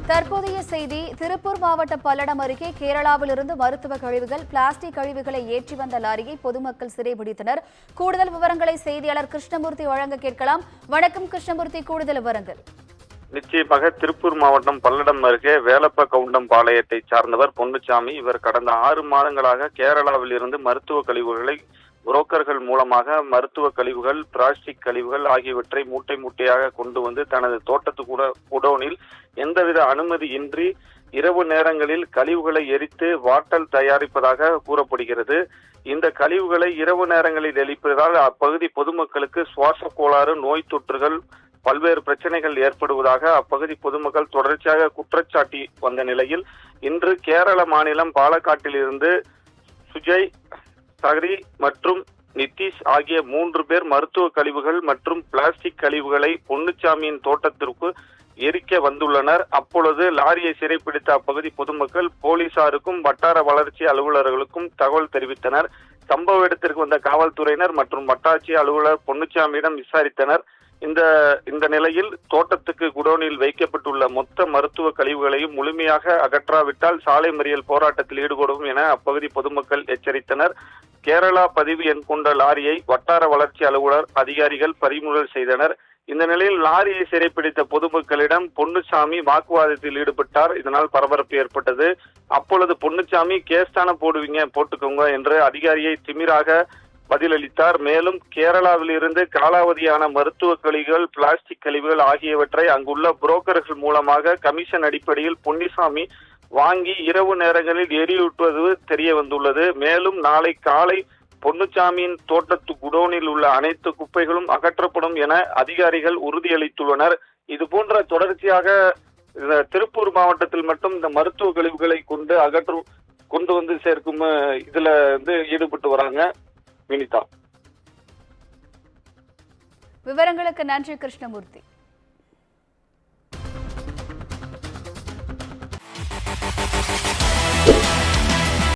தற்போதைய செய்தி திருப்பூர் மாவட்ட பல்லடம் அருகே கேரளாவிலிருந்து மருத்துவ கழிவுகள் பிளாஸ்டிக் கழிவுகளை ஏற்றி வந்த லாரியை பொதுமக்கள் சிறைபிடித்தனர். கூடுதல் விவரங்களை செய்தியாளர் கிருஷ்ணமூர்த்தி வழங்க கேட்கலாம். வணக்கம் கிருஷ்ணமூர்த்தி, கூடுதல் விவரங்கள். நிச்சயமாக திருப்பூர் மாவட்டம் பல்லடம் அருகே வேலப்ப கவுண்டம் பாளையத்தை சார்ந்தவர் பொன்னுச்சாமி. இவர் கடந்த 6 மாதங்களாக கேரளாவில் இருந்து மருத்துவ கழிவுகளை புரோக்கர்கள் மூலமாக மருத்துவ கழிவுகள், பிளாஸ்டிக் கழிவுகள் ஆகியவற்றை மூட்டை மூட்டையாக கொண்டு வந்து தனது தோட்டத்து குடோனில் எந்தவித அனுமதியின்றி இரவு நேரங்களில் கழிவுகளை எரித்து வாட்டல் தயாரிப்பதாக கூறப்படுகிறது. இந்த கழிவுகளை இரவு நேரங்களில் எரிப்பதால் அப்பகுதி பொதுமக்களுக்கு சுவாச கோளாறு, நோய் தொற்றுகள், பல்வேறு பிரச்சனைகள் ஏற்படுவதாக அப்பகுதி பொதுமக்கள் தொடர்ச்சியாக குற்றச்சாட்டி வந்த நிலையில் இன்று கேரள மாநிலம் பாலக்காட்டில் இருந்து சுஜய், சஹரி மற்றும் நிதிஷ் ஆகிய 3 பேர் மருத்துவ கழிவுகள் மற்றும் பிளாஸ்டிக் கழிவுகளை பொன்னுச்சாமியின் தோட்டத்திற்கு எரிக்க வந்துள்ளனர். அப்பொழுது லாரியை சிறைப்பிடித்த அப்பகுதி பொதுமக்கள் போலீசாருக்கும் வட்டார வளர்ச்சி அலுவலர்களுக்கும் தகவல் தெரிவித்தனர். சம்பவ இடத்திற்கு வந்த காவல்துறையினர் மற்றும் வட்டாட்சியர் அலுவலர் பொன்னுச்சாமியிடம் விசாரித்தனர். இந்த நிலையில் தோட்டத்துக்கு குடோனில் வைக்கப்பட்டுள்ள மொத்த மருத்துவ கழிவுகளையும் முழுமையாக அகற்றாவிட்டால் சாலை மறியல் போராட்டத்தில் ஈடுபடும் என அப்பகுதி பொதுமக்கள் எச்சரித்தனர். கேரளா பதிவு எண் கொண்ட லாரியை வட்டார வளர்ச்சி அலுவலர் அதிகாரிகள் பறிமுதல் செய்தனர். இந்த நிலையில் லாரியை சிறைப்பிடித்த பொதுமக்களிடம் பொன்னுச்சாமி வாக்குவாதத்தில் ஈடுபட்டார். இதனால் பரபரப்பு ஏற்பட்டது. அப்பொழுது பொன்னுச்சாமி கேஸ் தானே போட்டுக்கோங்க என்று அதிகாரியை திமிராக பதிலளித்தார். மேலும் கேரளாவில் இருந்து காலாவதியான மருத்துவ கழிவுகள், பிளாஸ்டிக் கழிவுகள் ஆகியவற்றை அங்குள்ள புரோக்கர்கள் மூலமாக கமிஷன் அடிப்படையில் பொன்னுச்சாமி வாங்கி இரவு நேரங்களில் எரியூட்டுவது தெரிய வந்துள்ளது. மேலும் நாளை காலை பொன்னுச்சாமியின் தோட்டத்து குடோனில் உள்ள அனைத்து குப்பைகளும் அகற்றப்படும் என அதிகாரிகள் உறுதியளித்துள்ளனர். இது போன்ற தொடர்ச்சியாக திருப்பூர் மாவட்டத்தில் மட்டும் இந்த மருத்துவ கழிவுகளை கொண்டு வந்து சேர்க்கும் இதுல ஈடுபட்டு வராங்க. வினிதா, விவரங்களுக்கு நன்றி கிருஷ்ணமூர்த்தி.